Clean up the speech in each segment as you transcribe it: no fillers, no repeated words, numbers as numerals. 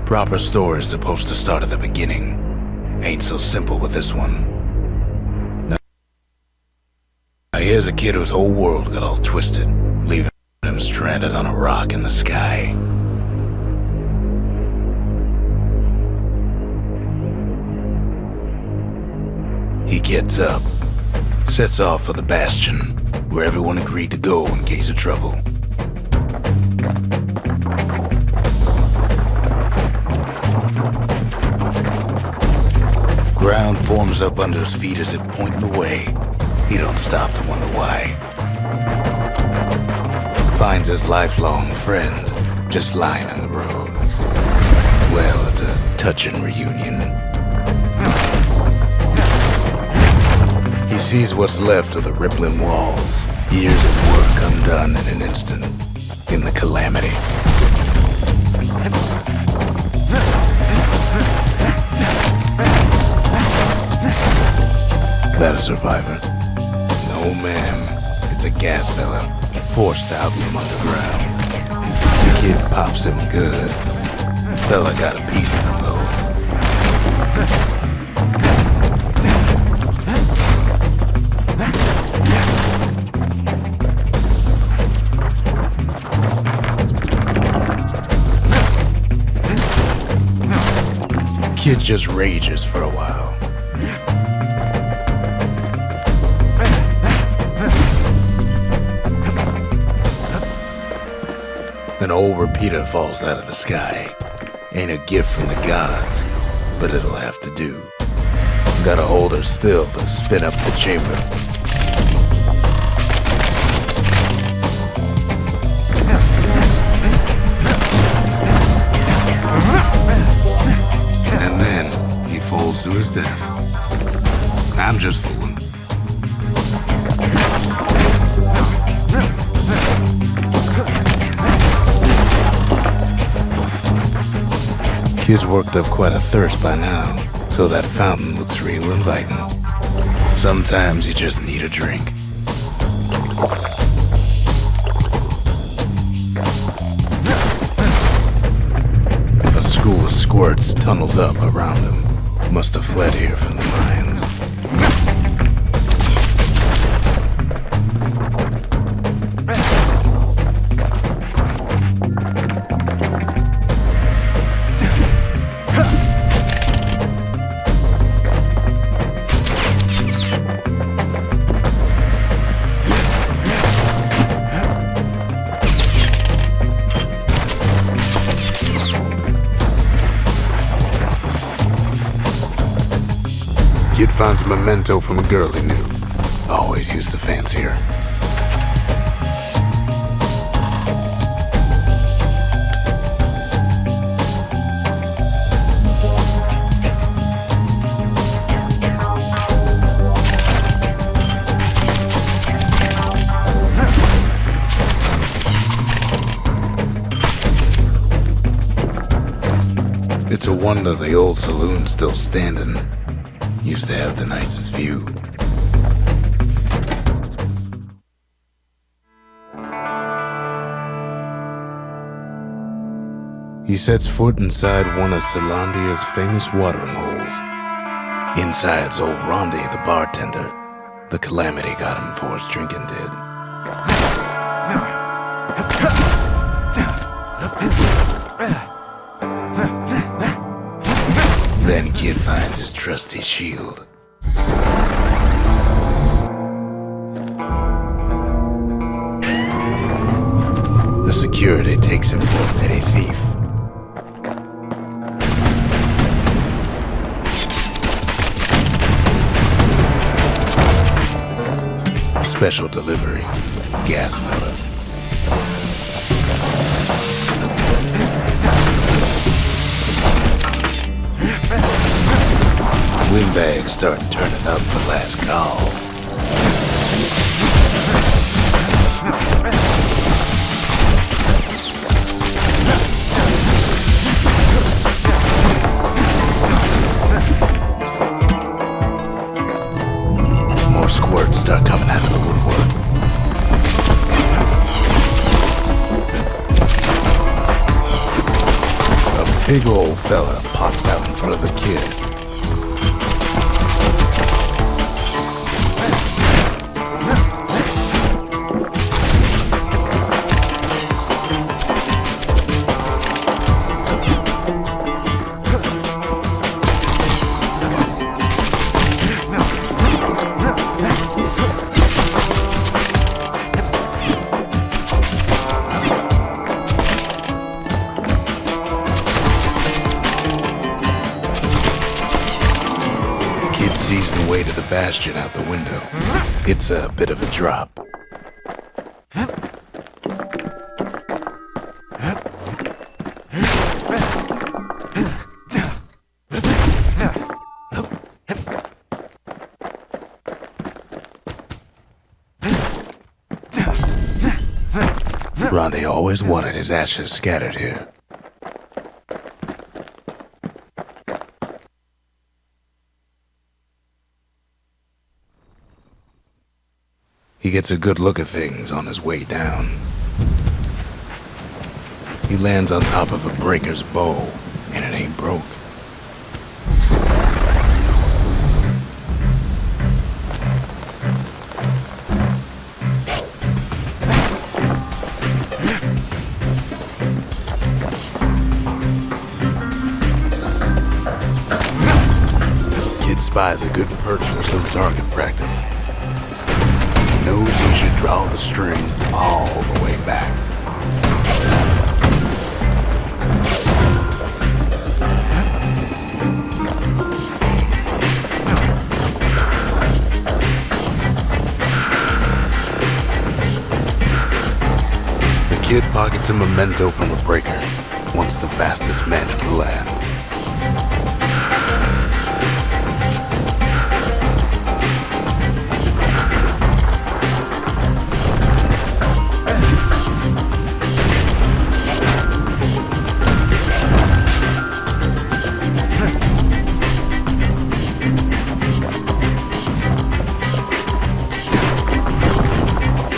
Proper story's supposed to start at the beginning. Ain't so simple with this one. Now here's a kid whose whole world got all twisted, leaving him stranded on a rock in the sky. He gets up, sets off for the Bastion, where everyone agreed to go in case of trouble. Ground forms up under his feet as it pointing the way. He don't stop to wonder why. Finds his lifelong friend just lying in the road. Well, it's a touching reunion. He sees what's left of the rippling walls, years of work undone in an instant, in the Calamity. That a survivor? No, ma'am. It's a gas fella, forced out from underground. The kid pops him good. Fella got a piece of him, though. Kid just rages for a while. An old repeater falls out of the sky. Ain't a gift from the gods, but it'll have to do. Gotta hold her still to spin up the chamber. And then he falls to his death. I'm just fooling. Kid's worked up quite a thirst by now, so that fountain looks real inviting. Sometimes you just need a drink. A school of squirts tunnels up around him. Must have fled here from the mines. Kid finds a memento from a girl he knew. Always used to fancy her. It's a wonder the old saloon's still standing. Used to have the nicest view. He sets foot inside one of Celandia's famous watering holes. Inside's old Rondi, the bartender. The Calamity got him before his drinking did. Then Kid finds his trusty shield. The security takes him for a petty thief. Special delivery. Gas fellas. Windbags start turning up for last call. More squirts start coming out of the woodwork. A Big old fella pops out in front of the kid. Sees the way to the Bastion out the window. It's a bit of a drop. Ronnie always wanted his ashes scattered here. He gets a good look at things on his way down. He lands on top of a breaker's bow, and it ain't broke. Kid spies a good perch for some target practice. Knows he should draw the string all the way back. The kid pockets a memento from a breaker, once the fastest man in the land.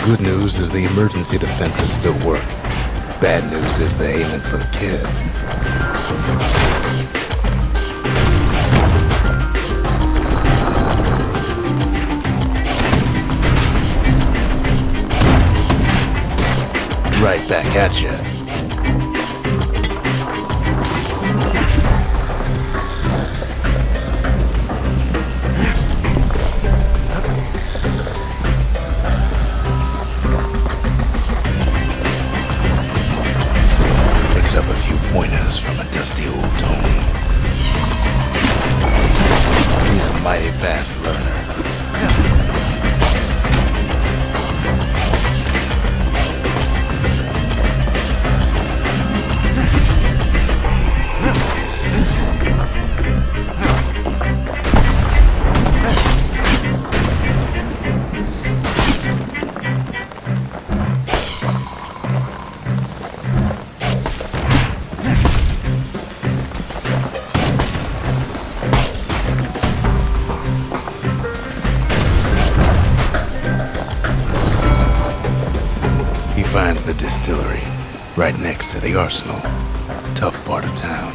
Good news is the emergency defenses still work. Bad news is they're aiming for the kid. Right back at you. Up a few pointers from a dusty old tome. He's a mighty fast learner. Finds the distillery, right next to the arsenal. Tough part of town.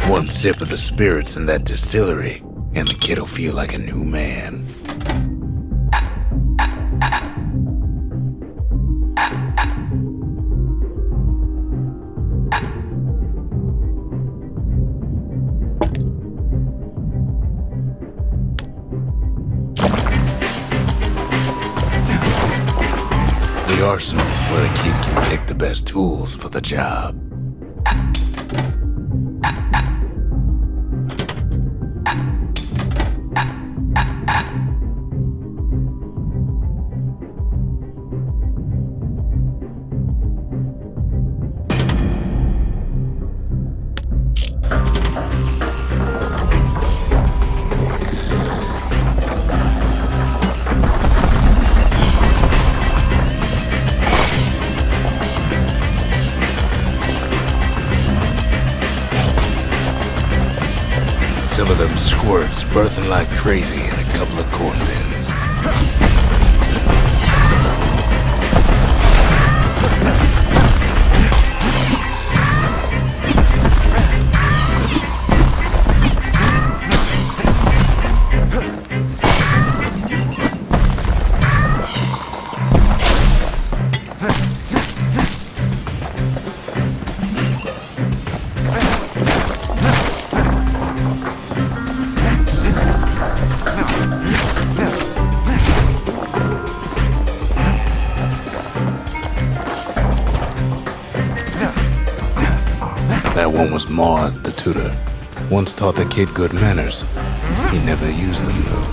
One sip of the spirits in that distillery, and the kid'll feel like a new man. The arsenal's where the kid can pick the best tools for the job. squirts birthing like crazy in a couple of corn bins. That one was Maud, the tutor. Once taught the kid good manners. He never used them, though.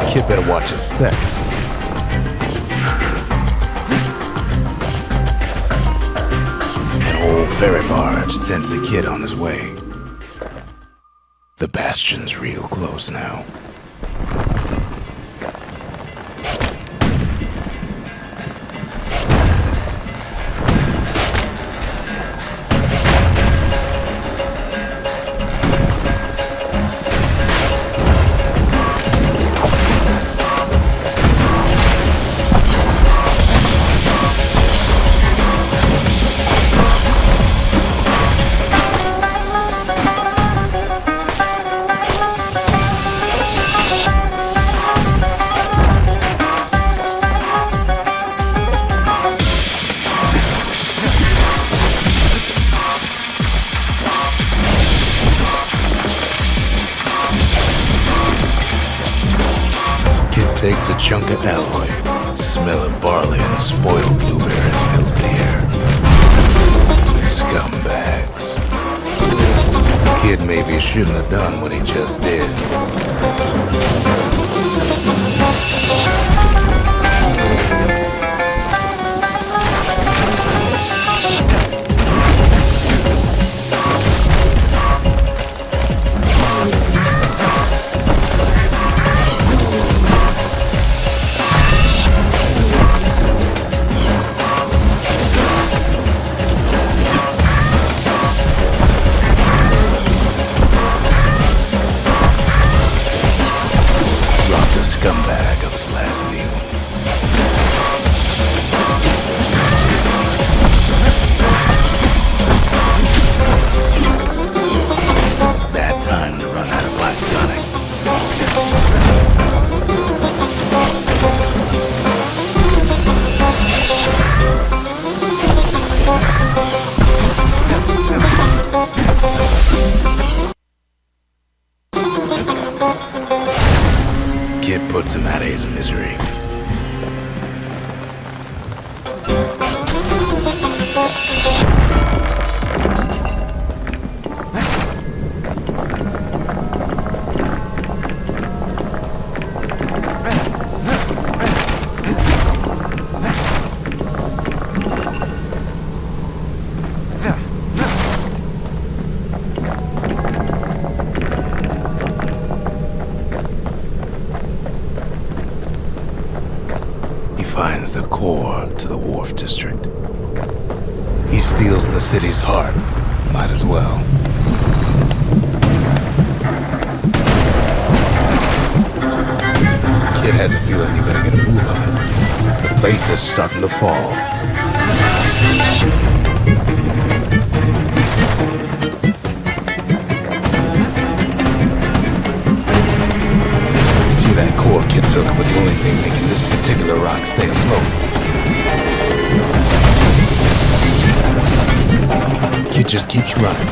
Kid better watch his step. Old ferry barge sends the kid on his way. The Bastion's real close now. Takes a chunk of alloy. Smell of barley and spoiled blueberries fills the air. Scumbags. Kid maybe shouldn't have done what he just did. Scumbag of his last meal. Bad time to run out of black tonic. Kid puts him out of his misery. Finds the core to the wharf district. He steals the city's heart. Might as well. Kid has a feeling he better get a move on. The place is starting to fall. See, that core Kid took was the only thing making this particular rock stay afloat. Kid just keeps running.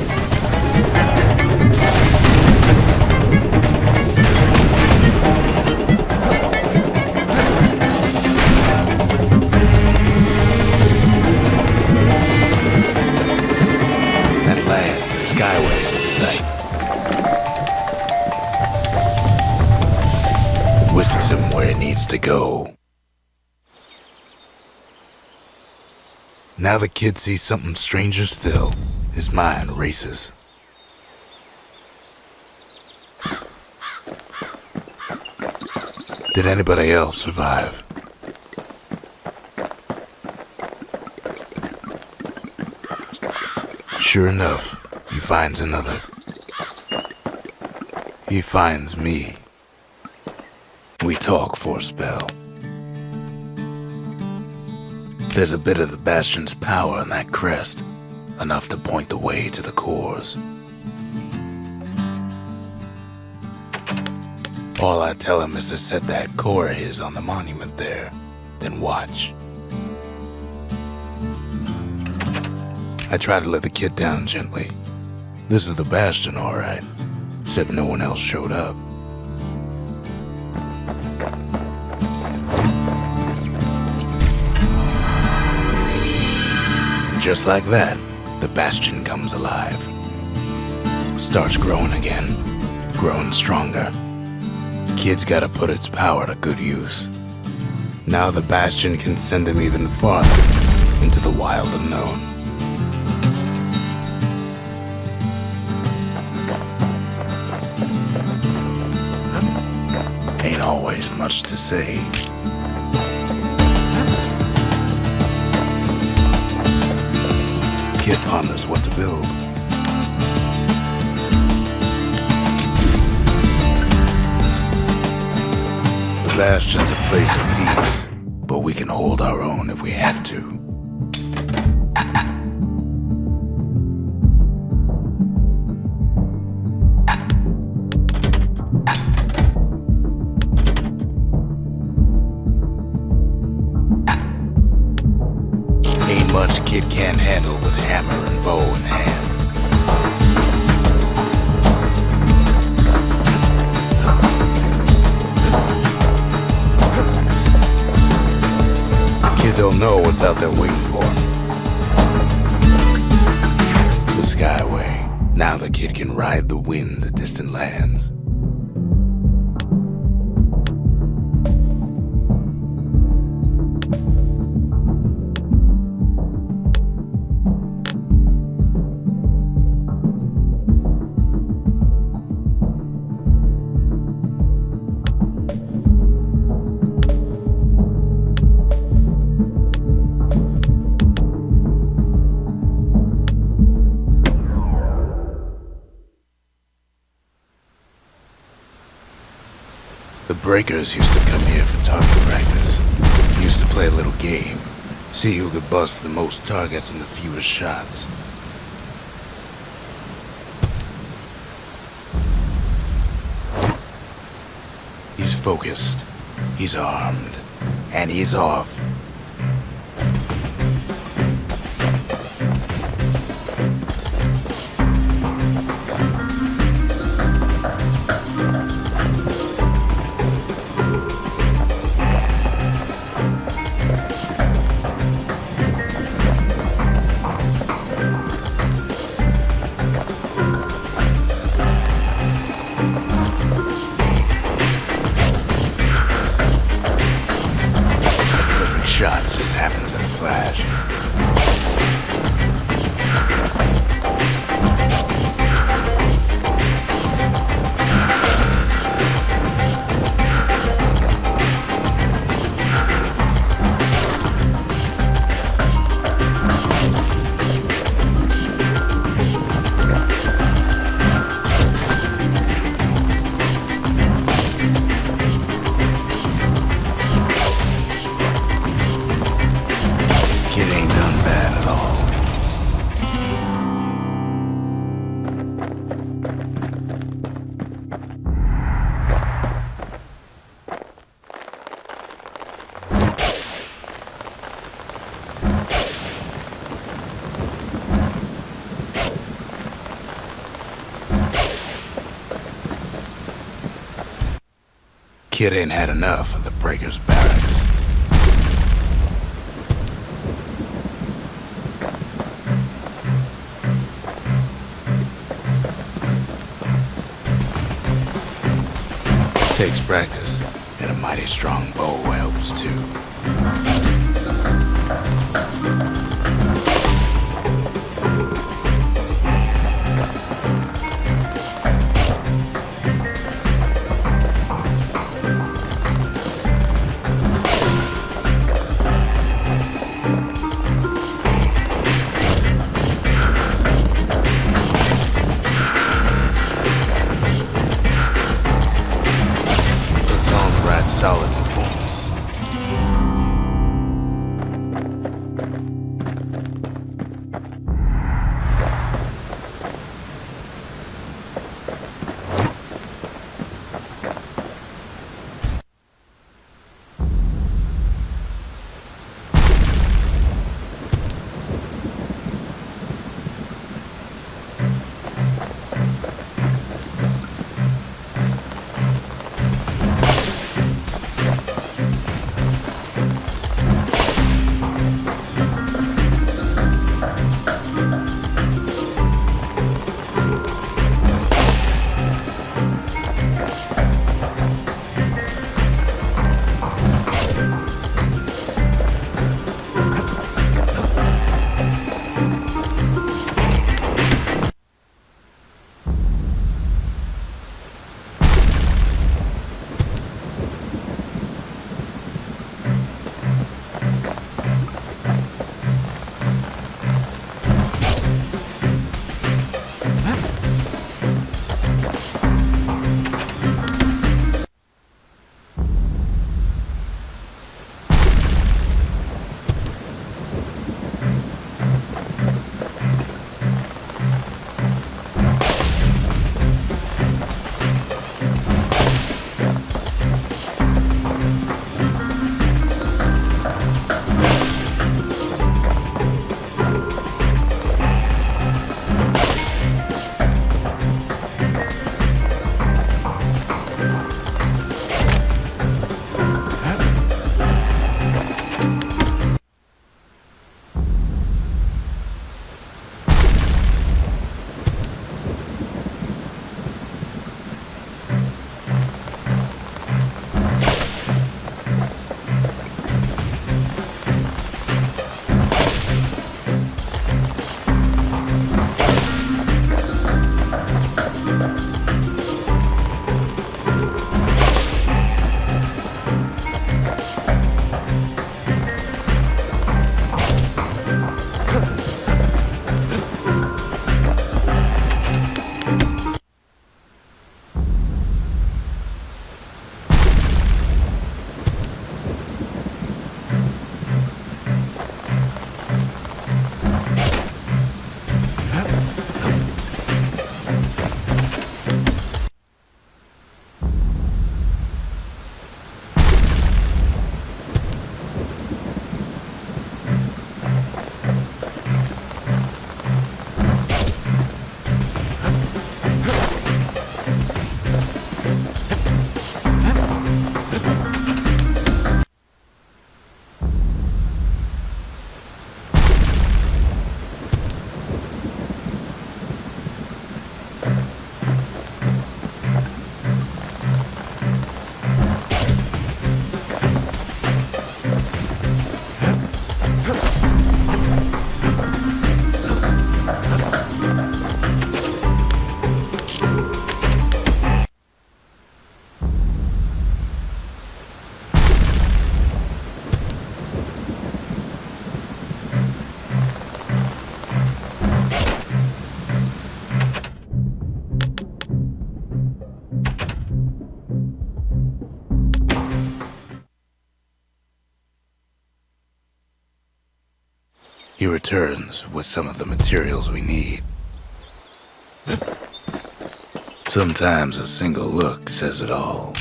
At last, the skyway is in sight. Whisks him where he needs to go. Now the kid sees something stranger still. His mind races. Did anybody else survive? Sure enough, he finds another. He finds me. We talk for a spell. There's a bit of the Bastion's power in that crest, enough to point the way to the cores. All I tell him is to set that core of his on the monument there, then watch. I try to let the kid down gently. This is the Bastion, all right, except no one else showed up. And just like that, the Bastion comes alive. Starts growing again, growing stronger. Kid's gotta put its power to good use. Now the Bastion can send him even farther into the wild unknown. Ain't always much to say. Kid ponders what to build. The Bastion's a place of peace, but we can hold our own if we have to. Ain't much kid can't handle with hammer and bow in hand. Kid don't know what's out there waiting for him. The Skyway. Now the kid can ride the wind to distant lands. The breakers used to come here for target practice. Used to play a little game. See who could bust the most targets and the fewest shots. He's focused, he's armed, and he's off. Shot just happens in a flash. Kid ain't done bad at all. Kid ain't had enough of the breakers' barracks. Takes practice, and a mighty strong bow helps too. He returns with some of the materials we need. Sometimes a single look says it all.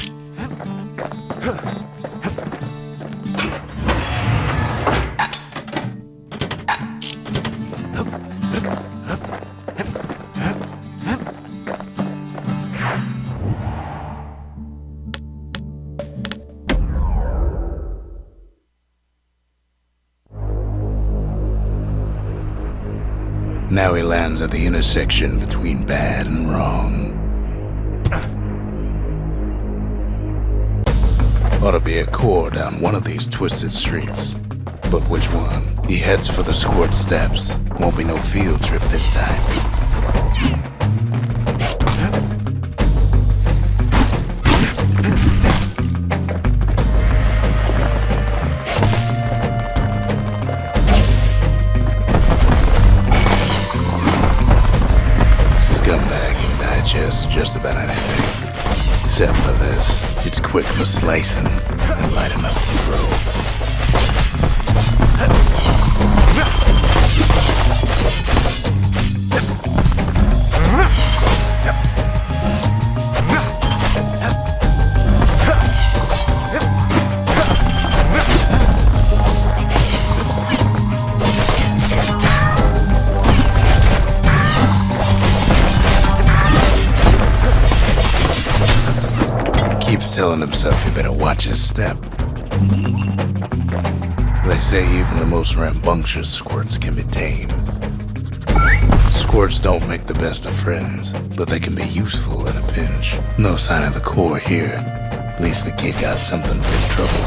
Now he lands at the intersection between bad and wrong. Ought to be a core down one of these twisted streets. But which one? He heads for the squirt steps. Won't be no field trip this time. Just about anything. Except for this. It's quick for slicing and light enough to throw. Keeps telling himself he better watch his step. They say even the most rambunctious squirts can be tamed. Squirts don't make the best of friends, but they can be useful in a pinch. No sign of the core here. At least the kid got something for his trouble.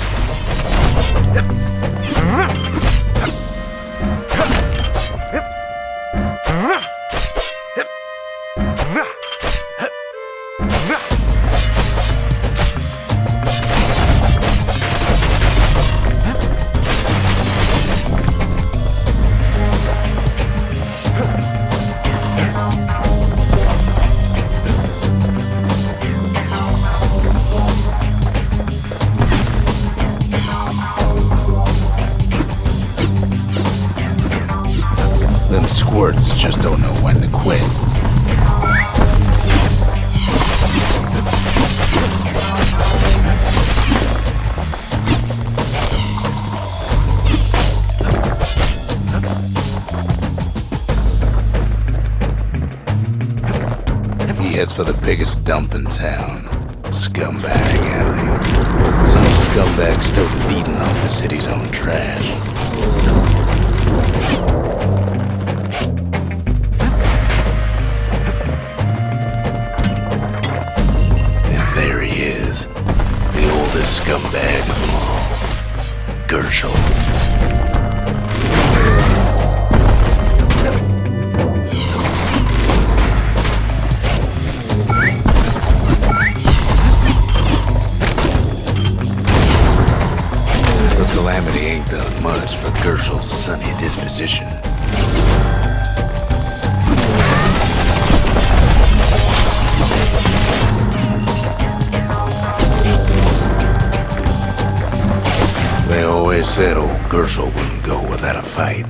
Squirts just don't know when to quit. He heads for the biggest dump in town, Scumbag Alley. Some scumbag still feeding off the city's own trash. The scumbag of them all, Gershel. The Calamity ain't done much for Gershel's sunny disposition. They always said old Gershel wouldn't go without a fight.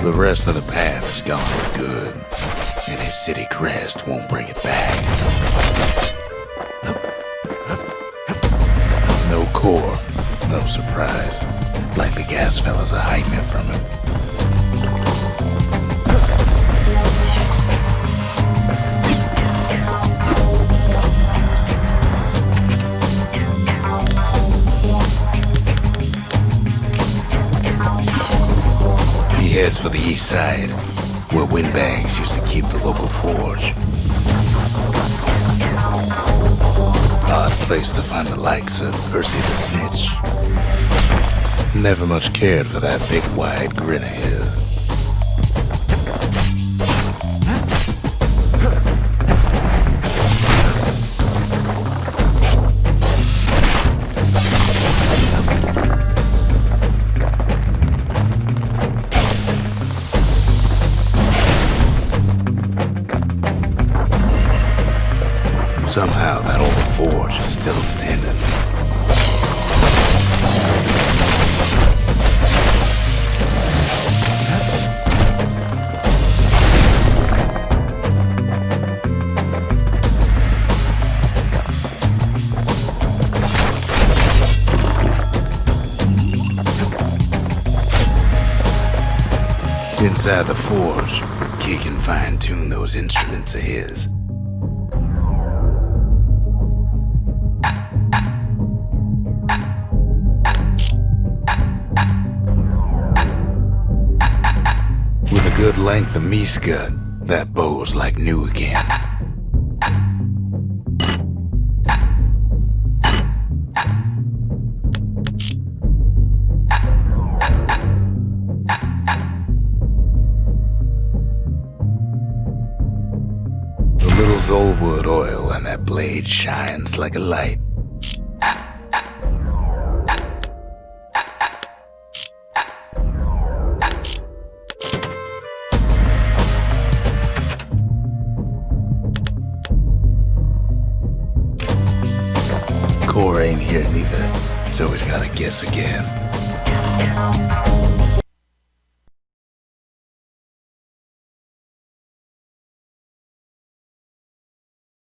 The rest of the path is gone for good, and his city crest won't bring it back. No core, no surprise. Like the gas fellas are hiding it from him. He heads for the east side, where windbags used to keep the local forge. Odd place to find the likes of Percy the Snitch. Never much cared for that big wide grin of his. Somehow that old forge is still standing. Inside the forge, Key can fine-tune those instruments of his. With a good length of meat gut, that bow's like new again. A little Zolwood oil and that blade shines like a light. Core ain't here neither, so he's gotta guess again.